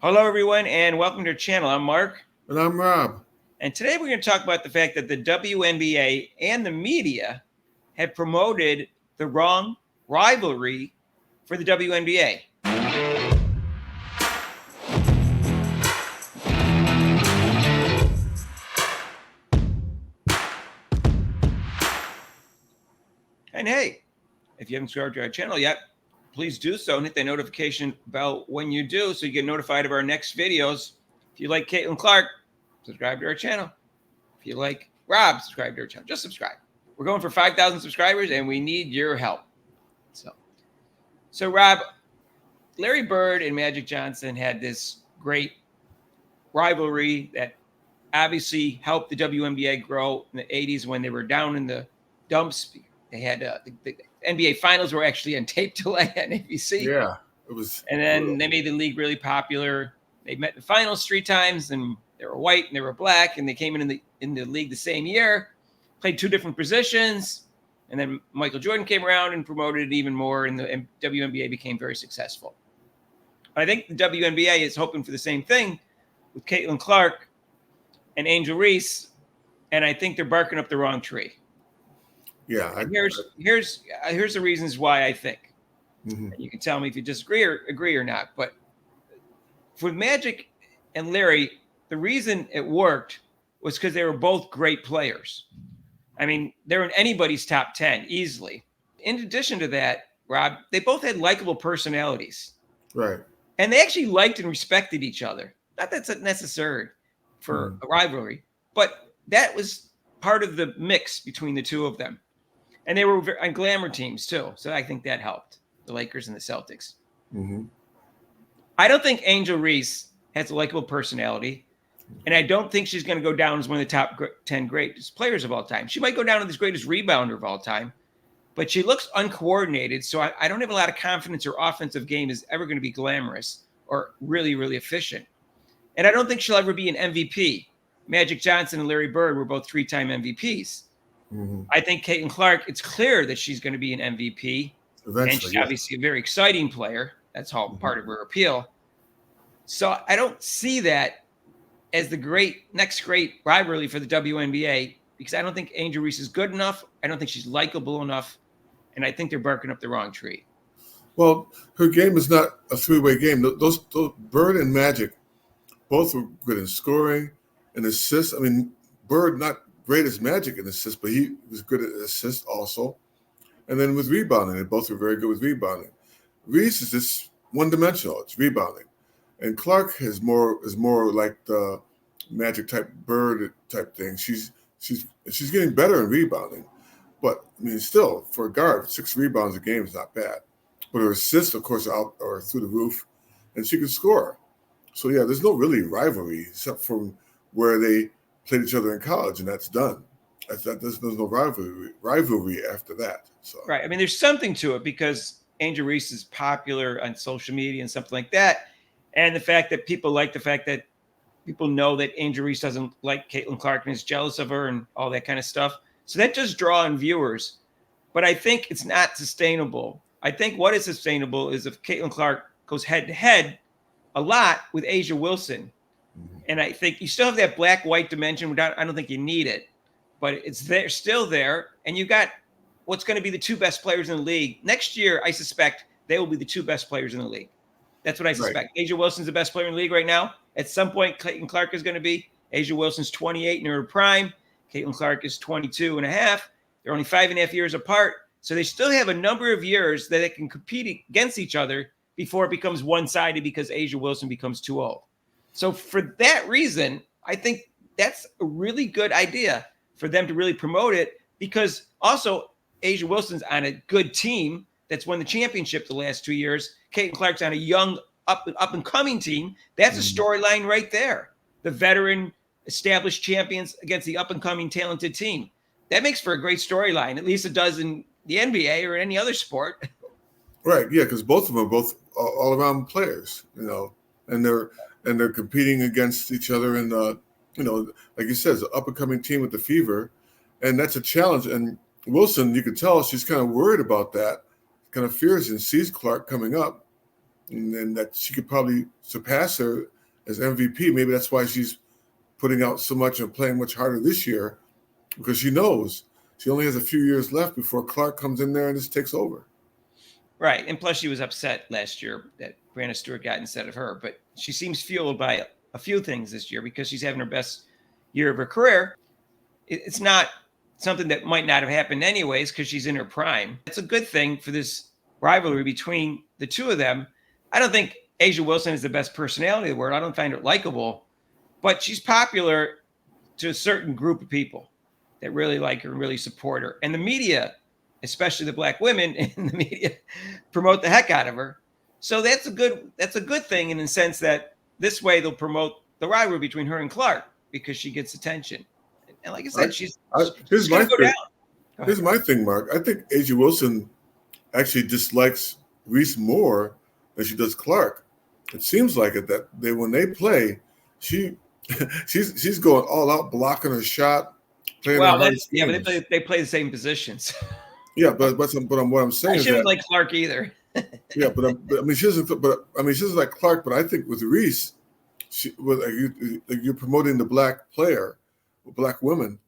Hello, everyone, and welcome to our channel. I'm Mark. And I'm Rob. And today we're going to talk about the fact that the WNBA and the media have promoted the wrong rivalry for the WNBA. And hey, if you haven't subscribed to our channel yet, please do so and hit the notification bell when you do so you get notified of our next videos. If you like Caitlin Clark, subscribe to our channel. If you like Rob, subscribe to our channel. Just subscribe. We're going for 5,000 subscribers, and we need your help. So Rob, Larry Bird and Magic Johnson had this great rivalry that obviously helped the WNBA grow in the 80s when they were down in the dumps. They had the NBA Finals were actually on tape delay on ABC. Yeah, it was. And then they made the league really popular. They met in the finals 3 times, and they were white and they were black, and they came in the league the same year, played 2 different positions, and then Michael Jordan came around and promoted it even more, and the WNBA became very successful. I think the WNBA is hoping for the same thing with Caitlin Clark and Angel Reese, and I think they're barking up the wrong tree. Yeah. Here's the reasons why I think. Mm-hmm. You can tell me if you disagree or agree or not. But for Magic and Larry, the reason it worked was because they were both great players. I mean, they're in anybody's top 10 easily. In addition to that, Rob, they both had likable personalities. Right. And they actually liked and respected each other. Not that's necessary for a rivalry, but that was part of the mix between the two of them. And they were on glamour teams too. So I think that helped the Lakers and the Celtics. Mm-hmm. I don't think Angel Reese has a likable personality. And I don't think she's going to go down as one of the top 10 greatest players of all time. She might go down as the greatest rebounder of all time, but she looks uncoordinated. So I don't have a lot of confidence her offensive game is ever going to be glamorous or really, really efficient. And I don't think she'll ever be an MVP. Magic Johnson and Larry Bird were both 3-time MVPs. Mm-hmm. I think Caitlin Clark, it's clear that she's going to be an MVP. Eventually, and she's obviously a very exciting player. That's all part of her appeal. So I don't see that as the next great rivalry for the WNBA because I don't think Angel Reese is good enough. I don't think she's likable enough. And I think they're barking up the wrong tree. Well, her game is not a 3-way game. Those Bird and Magic both were good in scoring and assists. I mean, Bird not great as Magic in assists, but he was good at assists also. And then with rebounding, they both were very good with rebounding. Reese is just one-dimensional. It's rebounding. And Clark is more like the Magic type Bird type thing. She's getting better in rebounding. But, I mean, still, for a guard, 6 rebounds a game is not bad. But her assists, of course, are out or through the roof, and she can score. So, yeah, there's no really rivalry except for where they played each other in college, and that's done. There's no rivalry after that. So. Right. I mean, there's something to it because Angel Reese is popular on social media and something like that. And the fact that people know that Angel Reese doesn't like Caitlin Clark and is jealous of her and all that kind of stuff. So that does draw in viewers. But I think it's not sustainable. I think what is sustainable is if Caitlin Clark goes head-to-head a lot with A'ja Wilson. Mm-hmm. And I think you still have that black-white dimension. I don't think you need it. But it's there, still there. And you got what's going to be the 2 best players in the league. Next year, I suspect they will be the 2 best players in the league. That's what I suspect. Right. A'ja Wilson's the best player in the league right now. At some point, Caitlin Clark is going to be. A'ja Wilson's 28 in her prime. Caitlin Clark is 22 and a half. They're only 5.5 years apart. So they still have a number of years that they can compete against each other before it becomes one-sided because A'ja Wilson becomes too old. So for that reason, I think that's a really good idea for them to really promote it because also A'ja Wilson's on a good team that's won the championship the last 2 years. Caitlin Clark's on a young up-and-coming team. That's a storyline right there. The veteran established champions against the up-and-coming talented team. That makes for a great storyline. At least it does in the NBA or any other sport. Right, yeah, because both of them are both all-around players, and they're competing against each other in like you said, it's an up-and-coming team with the fever, and that's a challenge. And Wilson, you could tell she's kind of worried about that, kind of fears and sees Clark coming up, and then that she could probably surpass her as MVP. Maybe that's why she's putting out so much and playing much harder this year, because she knows she only has a few years left before Clark comes in there and just takes over. Right. And plus she was upset last year that Brianna Stewart got instead of her. But she seems fueled by a few things this year because she's having her best year of her career. It's not something that might not have happened anyways because she's in her prime. It's a good thing for this rivalry between the two of them. I don't think A'ja Wilson is the best personality in the world. I don't find her likable, but she's popular to a certain group of people that really like her and really support her. And the media, especially the black women in the media, promote the heck out of her. So that's a good thing in the sense that this way they'll promote the rivalry between her and Clark because she gets attention. And like I said, she's here's going my to go thing. down. Here's my thing, Mark. I think A'ja Wilson actually dislikes Reese more than she does Clark. It seems like it that when they play, she's going all out, blocking her shot, playing her hardest yeah, games. but they play the same positions. Yeah, but what I'm saying She doesn't like Clark either. Yeah, but I mean she doesn't. But I mean she doesn't like Clark. But I think with Reese, you're promoting the black player, black women.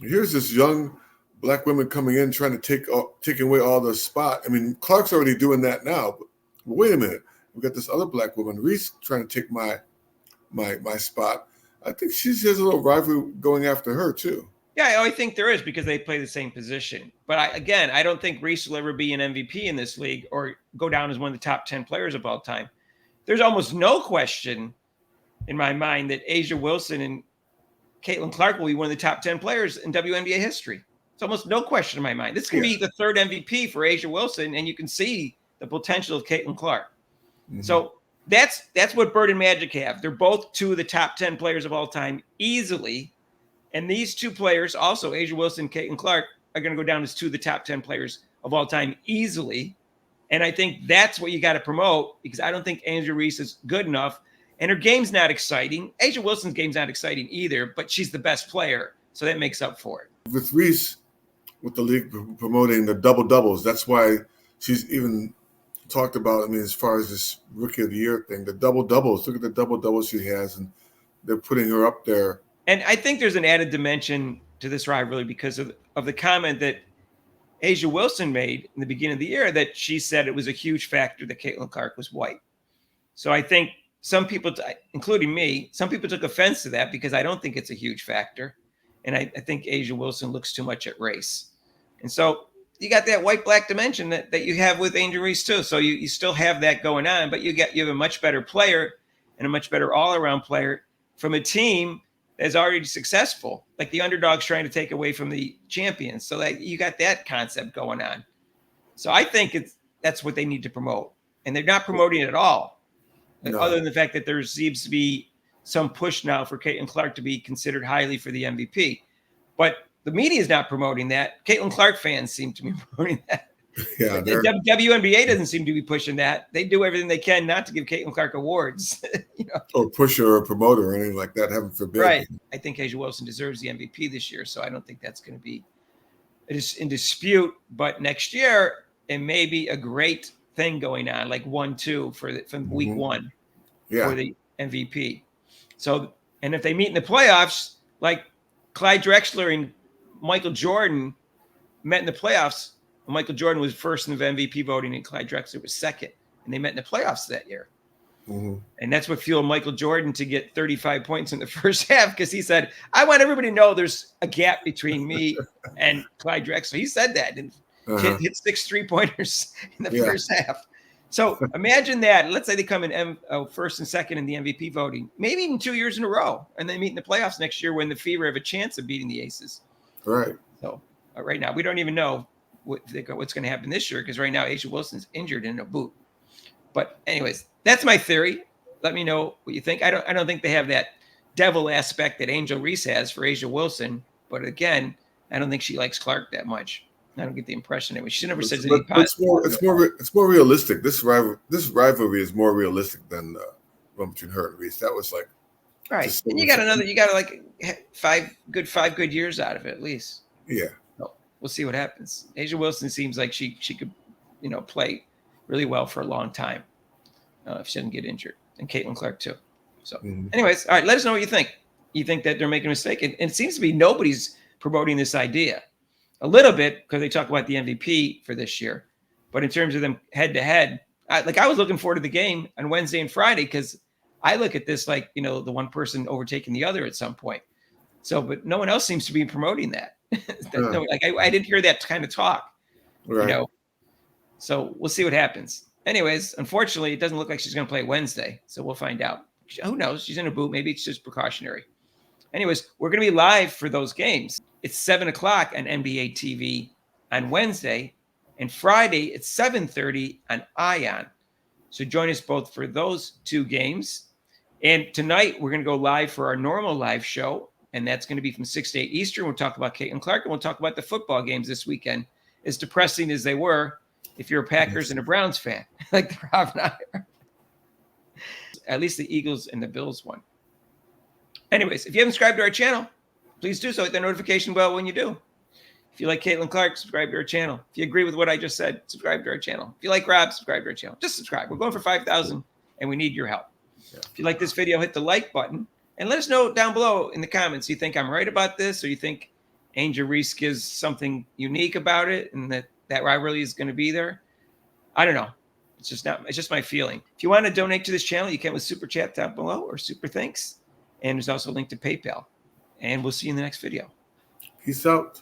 Here's this young black women coming in trying to take away all the spot. I mean Clark's already doing that now. But wait a minute, we got this other black woman, Reese, trying to take my spot. I think she has a little rivalry going after her too. Yeah, I think there is because they play the same position. But I don't think Reese will ever be an MVP in this league or go down as one of the top 10 players of all time. There's almost no question in my mind that A'ja Wilson and Caitlin Clark will be one of the top 10 players in WNBA history. It's almost no question in my mind. This can be the third MVP for A'ja Wilson, and you can see the potential of Caitlin Clark. Mm-hmm. So that's what Bird and Magic have. They're both two of the top 10 players of all time easily. And these two players, also A'ja Wilson and Caitlin Clark, are going to go down as two of the top 10 players of all time easily. And I think that's what you got to promote because I don't think Angel Reese is good enough. And her game's not exciting. A'ja Wilson's game's not exciting either, but she's the best player. So that makes up for it. With Reese, with the league promoting the double-doubles, that's why she's even talked about, I mean, as far as this Rookie of the Year thing, the double-doubles. Look at the double-doubles she has, and they're putting her up there. And I think there's an added dimension to this rivalry because of the comment that A'ja Wilson made in the beginning of the year that she said it was a huge factor that Caitlin Clark was white. So I think some people, including me, some people took offense to that because I don't think it's a huge factor. And I think A'ja Wilson looks too much at race. And so you got that white-black dimension that you have with Angel Reese too. So you still have that going on, but you have a much better player and a much better all-around player from a team that's already successful, like the underdogs trying to take away from the champions. So that you got that concept going on. So I think that's what they need to promote. And they're not promoting it at all. No. Other than the fact that there seems to be some push now for Caitlin Clark to be considered highly for the MVP. But the media is not promoting that. Caitlin Clark fans seem to be promoting that. Yeah, the WNBA doesn't seem to be pushing that. They do everything they can not to give Caitlin Clark awards. Or push her or promote her or anything like that. Heaven forbid. Right. I think A'ja Wilson deserves the MVP this year, so I don't think that's going to be in dispute. But next year, it may be a great thing going on, like 1-2 from week one for the MVP. So, and if they meet in the playoffs, like Clyde Drexler and Michael Jordan met in the playoffs. Michael Jordan was first in the MVP voting, and Clyde Drexler was second, and they met in the playoffs that year. Mm-hmm. And that's what fueled Michael Jordan to get 35 points in the first half because he said, "I want everybody to know there's a gap between me and Clyde Drexler." He said that and hit 6 3-pointers in the first half. So imagine that. Let's say they come in first and second in the MVP voting, maybe even 2 years in a row, and they meet in the playoffs next year when the Fever have a chance of beating the Aces. Right. So right now, we don't even know what's going to happen this year because right now A'ja Wilson's injured in a boot. But anyways, that's my theory. Let me know what you think. I don't think they have that devil aspect that Angel Reese has for A'ja Wilson. But again, I don't think she likes Clark that much. I don't get the impression anyway. She never says anything positive. It's more realistic. This rivalry is more realistic than the one between her and Reese. That was like right. And you got like five good years out of it at least. Yeah. So we'll see what happens. A'ja Wilson seems like she could, play really well for a long time. if she doesn't get injured, and Caitlin Clark too. So, Mhm. anyways, all right, let us know what you think. You think that they're making a mistake? And it seems to be nobody's promoting this idea. A little bit because they talk about the MVP for this year, but in terms of them head to head, I was looking forward to the game on Wednesday and Friday because I look at this like, the one person overtaking the other at some point. So, but no one else seems to be promoting that. Yeah. I didn't hear that kind of talk, Right. So we'll see what happens. Anyways, unfortunately, it doesn't look like she's going to play Wednesday. So we'll find out. Who knows? She's in a boot. Maybe it's just precautionary. Anyways, we're going to be live for those games. It's 7 o'clock on NBA TV on Wednesday, and Friday it's 7:30 on Ion. So join us both for those two games. And tonight we're going to go live for our normal live show, and that's going to be from 6 to 8 Eastern. We'll talk about Caitlin Clark, and we'll talk about the football games this weekend. As depressing as they were, if you're a Packers and a Browns fan, like Rob and I are. At least the Eagles and the Bills won. Anyways, if you haven't subscribed to our channel, please do so. Hit the notification bell when you do. If you like Caitlin Clark, subscribe to our channel. If you agree with what I just said, subscribe to our channel. If you like Rob, subscribe to our channel. Just subscribe. We're going for 5,000, and we need your help. Yeah. If you like this video, hit the like button, and let us know down below in the comments. You think I'm right about this, or you think Angel Reese gives something unique about it, and that rivalry is going to be there? I don't know. It's just my feeling. If you want to donate to this channel, you can with Super Chat down below or Super Thanks. And there's also a link to PayPal. And we'll see you in the next video. Peace out.